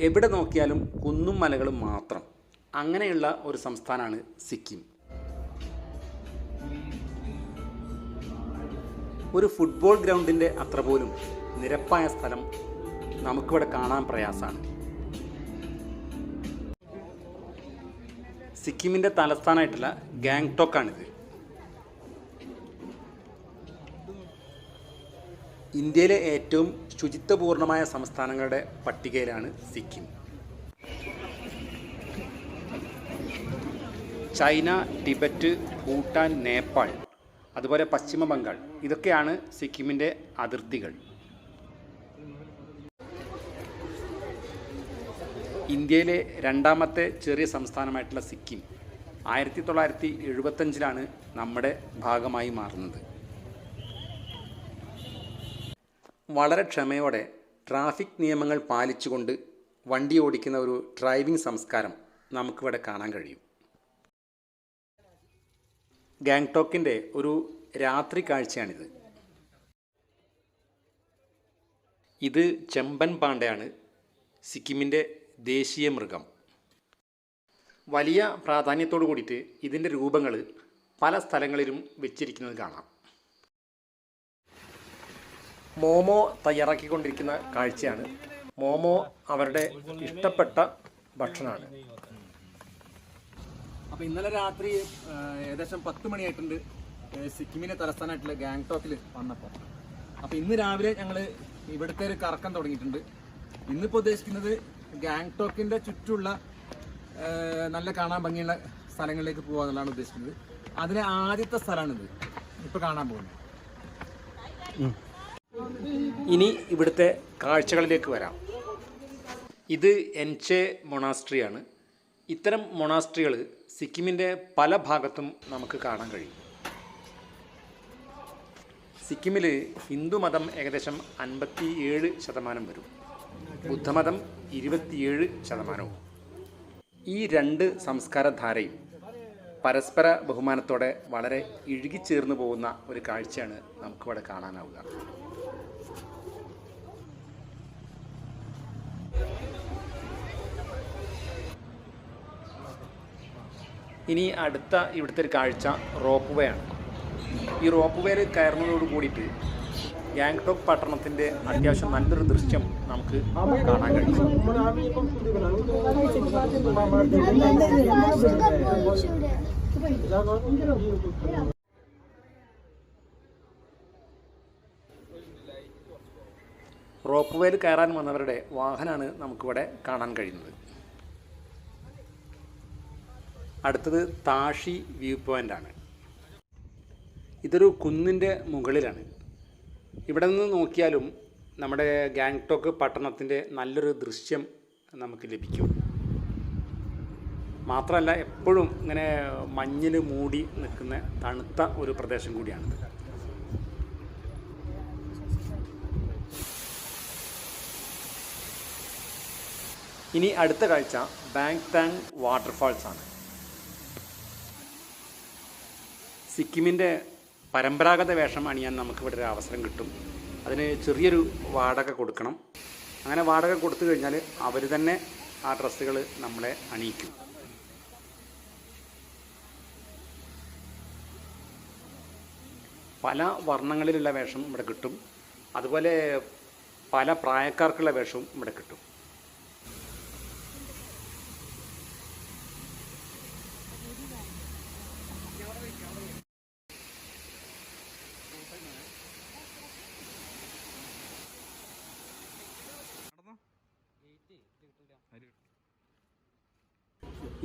എവിടെ നോക്കിയാലും കുന്നും മലകളും മാത്രം. അങ്ങനെയുള്ള ഒരു സംസ്ഥാനമാണ് സിക്കിം. ഒരു ഫുട്ബോൾ ഗ്രൗണ്ടിൻ്റെ അത്ര പോലും നിരപ്പായ സ്ഥലം നമുക്കിവിടെ കാണാൻ പ്രയാസമാണ്. സിക്കിമിൻ്റെ തലസ്ഥാനമായിട്ടുള്ള ഗാങ്ടോക്കാണിത്. ഇന്ത്യയിലെ ഏറ്റവും ശുചിത്വപൂർണമായ സംസ്ഥാനങ്ങളുടെ പട്ടികയിലാണ് സിക്കിം. ചൈന, ടിബറ്റ്, ഭൂട്ടാൻ, നേപ്പാൾ, അതുപോലെ പശ്ചിമ ബംഗാൾ, ഇതൊക്കെയാണ് സിക്കിമിൻ്റെ അതിർത്തികൾ. ഇന്ത്യയിലെ രണ്ടാമത്തെ ചെറിയ സംസ്ഥാനമായിട്ടുള്ള സിക്കിം 1975 നമ്മുടെ ഭാഗമായി മാറുന്നത്. വളരെ ക്ഷമയോടെ ട്രാഫിക് നിയമങ്ങൾ പാലിച്ചുകൊണ്ട് വണ്ടി ഓടിക്കുന്ന ഒരു ഡ്രൈവിംഗ് സംസ്കാരം നമുക്കിവിടെ കാണാൻ കഴിയും. ഗാങ്ടോക്കിൻ്റെ ഒരു രാത്രി കാഴ്ചയാണിത്. ഇത് ചെമ്പൻ പാണ്ടയാണ്, സിക്കിമിൻ്റെ ദേശീയ മൃഗം. വലിയ പ്രാധാന്യത്തോടു കൂടിയിട്ട് ഇതിൻ്റെ രൂപങ്ങൾ പല സ്ഥലങ്ങളിലും വെച്ചിരിക്കുന്നത് കാണാം. മോമോ തയ്യാറാക്കിക്കൊണ്ടിരിക്കുന്ന കാഴ്ചയാണ്. മോമോ അവരുടെ ഇഷ്ടപ്പെട്ട ഭക്ഷണമാണ്. അപ്പോൾ ഇന്നലെ രാത്രി ഏകദേശം 10 മണിയായിട്ടുണ്ട് സിക്കിമിൻ്റെ തലസ്ഥാനമായിട്ടുള്ള ഗാങ്ടോക്കിൽ വന്നപ്പോൾ. അപ്പോൾ ഇന്ന് രാവിലെ ഞങ്ങൾ ഇവിടുത്തെ ഒരു കറക്കം തുടങ്ങിയിട്ടുണ്ട്. ഇന്നിപ്പോൾ ഉദ്ദേശിക്കുന്നത് ഗാങ്ടോക്കിൻ്റെ ചുറ്റുമുള്ള നല്ല കാണാൻ ഭംഗിയുള്ള സ്ഥലങ്ങളിലേക്ക് പോകുക എന്നുള്ളതാണ് ഉദ്ദേശിക്കുന്നത്. അതിലെ ആദ്യത്തെ സ്ഥലമാണിത് ഇപ്പോൾ കാണാൻ പോകുന്നത്. ഇനി ഇവിടുത്തെ കാഴ്ചകളിലേക്ക് വരാം. ഇത് എൻചെ മൊണാസ്ട്രിയാണ്. ഇത്തരം മൊണാസ്ട്രികൾ സിക്കിമിൻ്റെ പല ഭാഗത്തും നമുക്ക് കാണാൻ കഴിയും. സിക്കിമിൽ ഹിന്ദുമതം ഏകദേശം 57% വരും, ബുദ്ധമതം 27%. ഈ രണ്ട് സംസ്കാരധാരയും പരസ്പര ബഹുമാനത്തോടെ വളരെ ഇഴുകിച്ചേർന്ന് പോകുന്ന ഒരു കാഴ്ചയാണ് നമുക്കിവിടെ കാണാനാവുക. ഇനി അടുത്ത ഇവിടുത്തെ ഒരു കാഴ്ച റോപ്പ് വേ ആണ്. ഈ റോപ്പ് വേയിൽ കയറുന്നതോട് കൂടിയിട്ട് ഗാങ്ടോക്ക് പട്ടണത്തിൻ്റെ അത്യാവശ്യം നല്ലൊരു ദൃശ്യം നമുക്ക് കാണാൻ കഴിയും. റോപ്പ് വേയിൽ കയറാൻ വന്നവരുടെ വാഹനമാണ് നമുക്കിവിടെ കാണാൻ കഴിയുന്നത്. അടുത്തത് താഷി വ്യൂ പോയിൻ്റാണ്. ഇതൊരു കുന്നിൻ്റെ മുകളിലാണ്. ഇവിടെ നിന്ന് നോക്കിയാലും നമ്മുടെ ഗാങ്ടോക്ക് പട്ടണത്തിൻ്റെ നല്ലൊരു ദൃശ്യം നമുക്ക് ലഭിക്കും. മാത്രമല്ല എപ്പോഴും ഇങ്ങനെ മഞ്ഞിൽ മൂടി നിൽക്കുന്ന തണുത്ത ഒരു പ്രദേശം കൂടിയാണിത്. ഇനി അടുത്ത കാഴ്ച ബാങ്താങ് വാട്ടർഫാൾസ് ആണ്. സിക്കിമിൻ്റെ പരമ്പരാഗത വേഷം അണിയാൻ നമുക്കിവിടെ ഒരു അവസരം കിട്ടും. അതിന് ചെറിയൊരു വാടക കൊടുക്കണം. അങ്ങനെ വാടക കൊടുത്തു കഴിഞ്ഞാൽ അവർ തന്നെ ആ ഡ്രസ്സുകൾ നമ്മളെ അണിയിക്കും. പല വർണ്ണങ്ങളിലുള്ള വേഷം ഇവിടെ കിട്ടും. അതുപോലെ പല പ്രായക്കാർക്കുള്ള വേഷവും ഇവിടെ കിട്ടും.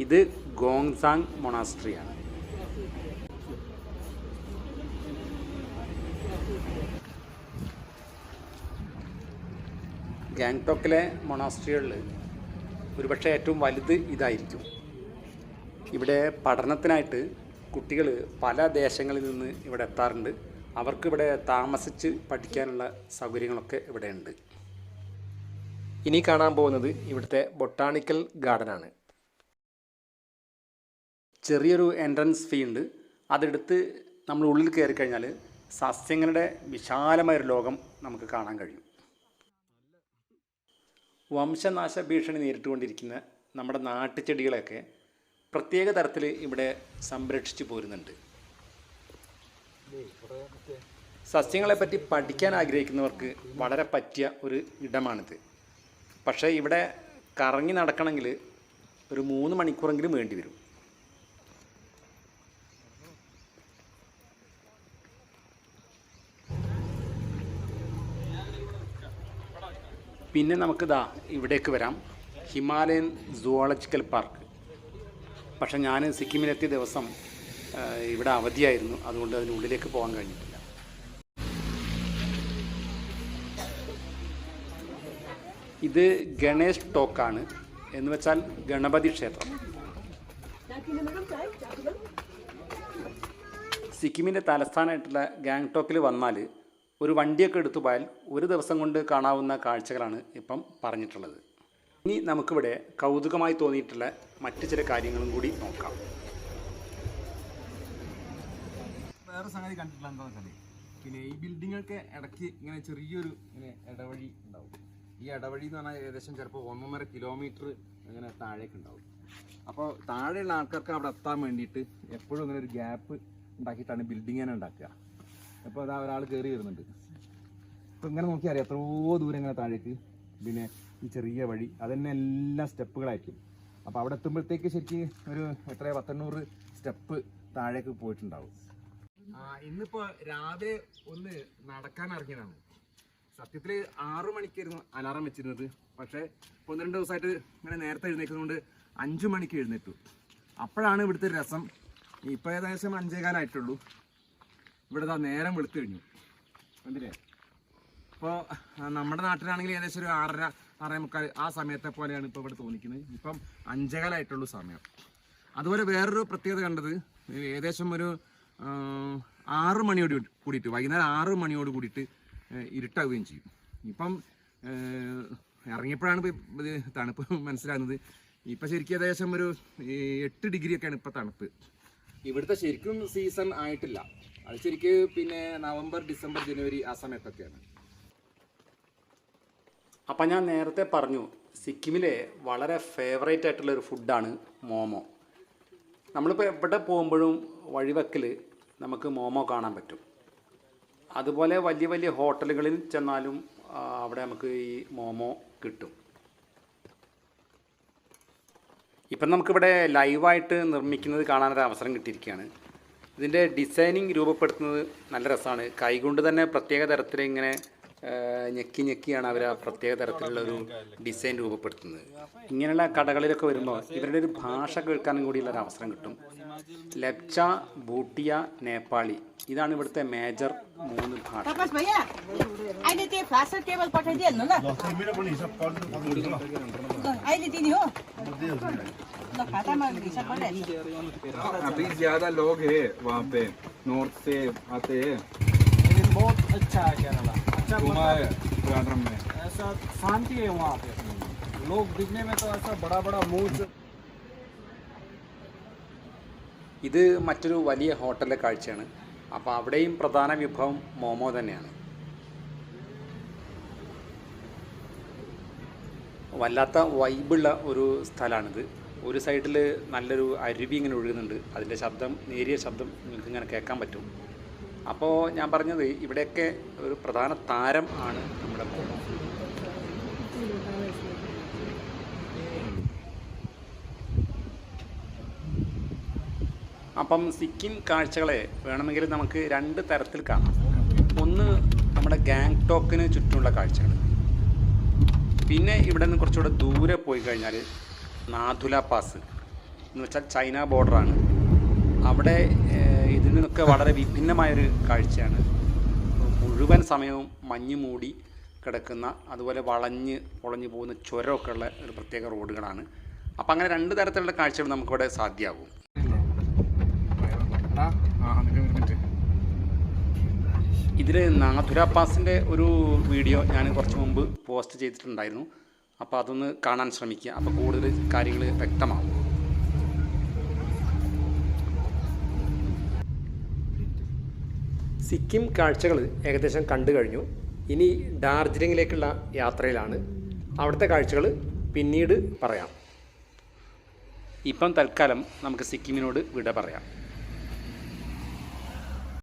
ഇത് ഗോങ്സാങ് മൊണാസ്ട്രിയാണ്. ഗാങ്ടോക്കിലെ മൊണാസ്ട്രികളിൽ ഒരുപക്ഷെ ഏറ്റവും വലുത് ഇതായിരിക്കും. ഇവിടെ പഠനത്തിനായിട്ട് കുട്ടികൾ പല ദേശങ്ങളിൽ നിന്ന് ഇവിടെ എത്താറുണ്ട്. അവർക്കിവിടെ താമസിച്ച് പഠിക്കാനുള്ള സൗകര്യങ്ങളൊക്കെ ഇവിടെ ഉണ്ട്. ഇനി കാണാൻ പോകുന്നത് ഇവിടുത്തെ ബൊട്ടാണിക്കൽ ഗാർഡനാണ്. ചെറിയൊരു എൻട്രൻസ് ഫീ ഉണ്ട്. അതെടുത്ത് നമ്മൾ ഉള്ളിൽ കയറി കഴിഞ്ഞാൽ സസ്യങ്ങളുടെ വിശാലമായൊരു ലോകം നമുക്ക് കാണാൻ കഴിയും. വംശനാശ ഭീഷണി നേരിട്ടുകൊണ്ടിരിക്കുന്ന നമ്മുടെ നാട്ടുചെടികളെയൊക്കെ പ്രത്യേക തരത്തിൽ ഇവിടെ സംരക്ഷിച്ചു പോരുന്നുണ്ട്. സസ്യങ്ങളെപ്പറ്റി പഠിക്കാൻ ആഗ്രഹിക്കുന്നവർക്ക് വളരെ പറ്റിയ ഒരു ഇടമാണിത്. പക്ഷേ ഇവിടെ കറങ്ങി നടക്കണമെങ്കിൽ ഒരു 3 മണിക്കൂറെങ്കിലും വേണ്ടി വരും. പിന്നെ നമുക്കിതാ ഇവിടേക്ക് വരാം, ഹിമാലയൻ സുവോളജിക്കൽ പാർക്ക്. പക്ഷേ ഞാൻ സിക്കിമിലെത്തിയ ദിവസം ഇവിടെ അവധിയായിരുന്നു, അതുകൊണ്ട് അതിനുള്ളിലേക്ക് പോകാൻ കഴിഞ്ഞിട്ടില്ല. ഇത് ഗണേഷ് ടോക്കാണ്, എന്ന് വെച്ചാൽ ഗണപതി ക്ഷേത്രം. സിക്കിമിൻ്റെ തലസ്ഥാനമായിട്ടുള്ള ഗാങ്ടോക്കിൽ വന്നാൽ ഒരു വണ്ടിയൊക്കെ എടുത്തു പോയാൽ ഒരു ദിവസം കൊണ്ട് കാണാവുന്ന കാഴ്ചകളാണ് ഇപ്പം പറഞ്ഞിട്ടുള്ളത്. ഇനി നമുക്കിവിടെ കൗതുകമായി തോന്നിയിട്ടുള്ള മറ്റു ചില കാര്യങ്ങളും കൂടി നോക്കാം. വേറെ സംഗതി കണ്ടിട്ടുള്ള എന്താണെന്ന് വെച്ചാൽ, പിന്നെ ഈ ബിൽഡിങ്ങൊക്കെ ഇടയ്ക്ക് ഇങ്ങനെ ചെറിയൊരു ഇങ്ങനെ ഇടവഴി ഉണ്ടാവും. ഈ ഇടവഴി എന്ന് പറഞ്ഞാൽ ഏകദേശം ചിലപ്പോൾ 1.5 കിലോമീറ്റർ ഇങ്ങനെ താഴേക്ക് ഉണ്ടാവും. അപ്പോൾ താഴെയുള്ള ആൾക്കാർക്ക് അവിടെ എത്താൻ വേണ്ടിയിട്ട് എപ്പോഴും ഇങ്ങനെ ഒരു ഗ്യാപ്പ് ഉണ്ടാക്കിയിട്ടാണ് ബിൽഡിങ് തന്നെ ഉണ്ടാക്കുക. അപ്പോൾ അതാ ഒരാൾ കയറി വരുന്നുണ്ട്. അപ്പോൾ ഇങ്ങനെ നോക്കിയാൽ അറിയാം എത്രയോ ദൂരം ഇങ്ങനെ താഴേക്ക്. പിന്നെ ഈ ചെറിയ വഴി അതന്നെ എല്ലാം സ്റ്റെപ്പുകളായിരിക്കും. അപ്പോൾ അവിടെ എത്തുമ്പോഴത്തേക്ക് ശരിക്കും ഒരു 800 സ്റ്റെപ്പ് താഴേക്ക് പോയിട്ടുണ്ടാവും. ഇന്നിപ്പോൾ രാവിലെ ഒന്ന് നടക്കാൻ ഇറങ്ങിയതാണ്. സത്യത്തിൽ 6 മണിക്കായിരുന്നു അലാറം വെച്ചിരുന്നത്. പക്ഷേ 1-2 ദിവസമായിട്ട് ഇങ്ങനെ നേരത്തെ എഴുന്നേക്കുന്നതുകൊണ്ട് 5 മണിക്ക് എഴുന്നേറ്റു. അപ്പോഴാണ് ഇവിടുത്തെ രസം. ഇപ്പോൾ ഏകദേശം 5:15 ഇവിടെ നേരം വെളുത്തു കഴിഞ്ഞു. കണ്ടില്ലേ? ഇപ്പോൾ നമ്മുടെ നാട്ടിലാണെങ്കിൽ ഏകദേശം ഒരു 6:30, 6:45 ആ സമയത്തെ പോലെയാണ് ഇപ്പോൾ ഇവിടെ തോന്നിക്കുന്നത്. ഇപ്പം 5:15 സമയം. അതുപോലെ വേറൊരു പ്രത്യേകത കണ്ടത്, ഏകദേശം ഒരു 6 മണിയോട് കൂടിയിട്ട്, വൈകുന്നേരം 6 മണിയോട് കൂടിയിട്ട് ഇരുട്ടാവുകയും ചെയ്യും. ഇപ്പം ഇറങ്ങിയപ്പോഴാണ് ഇത് തണുപ്പ് മനസ്സിലാകുന്നത്. ഇപ്പം ശരിക്കും ഏകദേശം ഒരു 8 ഡിഗ്രിയൊക്കെയാണ് ഇപ്പം തണുപ്പ്. ഇവിടുത്തെ ശരിക്കും സീസൺ ആയിട്ടില്ല. അത് ശരിക്കും പിന്നെ നവംബർ, ഡിസംബർ, ജനുവരി ആ സമയത്തൊക്കെയാണ്. അപ്പം ഞാൻ നേരത്തെ പറഞ്ഞു, സിക്കിമിലെ വളരെ ഫേവറേറ്റ് ആയിട്ടുള്ളൊരു ഫുഡാണ് മോമോ. നമ്മളിപ്പോൾ എവിടെ പോകുമ്പോഴും വഴിവെക്കിൽ നമുക്ക് മോമോ കാണാൻ പറ്റും. അതുപോലെ വലിയ വലിയ ഹോട്ടലുകളിൽ ചെന്നാലും അവിടെ നമുക്ക് ഈ മോമോ കിട്ടും. ഇപ്പം നമുക്കിവിടെ ലൈവായിട്ട് നിർമ്മിക്കുന്നത് കാണാനൊരു അവസരം കിട്ടിയിരിക്കുകയാണ്. ഇതിൻ്റെ ഡിസൈനിങ് രൂപപ്പെടുത്തുന്നത് നല്ല രസമാണ്. കൈകൊണ്ട് തന്നെ പ്രത്യേക തരത്തിൽ ഇങ്ങനെ ഞെക്കിയാണ് അവർ ആ പ്രത്യേക തരത്തിലുള്ള ഒരു ഡിസൈൻ രൂപപ്പെടുത്തുന്നത്. ഇങ്ങനെയുള്ള കടകളിലൊക്കെ വരുമ്പോൾ ഇവരുടെ ഒരു ഭാഷ കേൾക്കാനും കൂടിയുള്ളൊരു അവസരം കിട്ടും. ലെപ്ച, ഭൂട്ടിയ, നേപ്പാളി, ഇതാണ് ഇവിടുത്തെ മേജർ 3 ഭാഷ. अभी ज्यादा लोग है वहाँ पे, नॉर्थ से आते हैं. बहुत अच्छा है केरला, अच्छा ट्रिवांड्रम में ऐसा शांति है वहाँ पे. लोग दिखने में तो ऐसा बड़ा बड़ा मूंछ. ഇത് മറ്റൊരു വലിയ ഹോട്ടലിലെ കാഴ്ചയാണ്. അപ്പോൾ അവിടെയും പ്രധാന വിഭവം മോമോ തന്നെയാണ്. വല്ലാത്ത വൈബുള്ള ഒരു സ്ഥലമാണിത്. ഒരു സൈഡിൽ നല്ലൊരു അരുവി ഇങ്ങനെ ഒഴുകുന്നുണ്ട്. അതിൻ്റെ ശബ്ദം, നേരിയ ശബ്ദം നിങ്ങൾക്ക് ഇങ്ങനെ കേൾക്കാൻ പറ്റും. അപ്പോൾ ഞാൻ പറഞ്ഞത് ഇവിടെയൊക്കെ ഒരു പ്രധാന താരം ആണ് നമ്മുടെ മോമോ. അപ്പം സിക്കിം കാഴ്ചകളെ വേണമെങ്കിൽ നമുക്ക് 2 തരത്തിൽ കാണാം. ഒന്ന് നമ്മുടെ ഗാങ്ടോക്കിന് ചുറ്റുമുള്ള കാഴ്ചകൾ. പിന്നെ ഇവിടെ നിന്ന് കുറച്ചുകൂടെ ദൂരെ പോയി കഴിഞ്ഞാൽ നാഥുല പാസ് എന്ന് വെച്ചാൽ ചൈന ബോർഡറാണ്. അവിടെ ഇതിൽ നിന്നൊക്കെ വളരെ വിഭിന്നമായൊരു കാഴ്ചയാണ്. മുഴുവൻ സമയവും മഞ്ഞ് മൂടി കിടക്കുന്ന, അതുപോലെ പൊളഞ്ഞു പോകുന്ന ചുരമൊക്കെ ഉള്ള ഒരു പ്രത്യേക റോഡുകളാണ്. അപ്പം അങ്ങനെ 2 തരത്തിലുള്ള കാഴ്ചകൾ നമുക്കിവിടെ സാധ്യമാകും. ഇതിൽ നാഥുര പാസിൻ്റെ ഒരു വീഡിയോ ഞാൻ കുറച്ച് മുമ്പ് പോസ്റ്റ് ചെയ്തിട്ടുണ്ടായിരുന്നു. അപ്പോൾ അതൊന്ന് കാണാൻ ശ്രമിക്കുക. അപ്പോൾ കൂടുതൽ കാര്യങ്ങൾ വ്യക്തമാകും. സിക്കിം കാഴ്ചകൾ ഏകദേശം കണ്ടു കഴിഞ്ഞു. ഇനി ഡാർജിലിങ്ങിലേക്കുള്ള യാത്രയിലാണ്. അവിടുത്തെ കാഴ്ചകൾ പിന്നീട് പറയാം. ഇപ്പം തൽക്കാലം നമുക്ക് സിക്കിമിനോട് വിട പറയാം.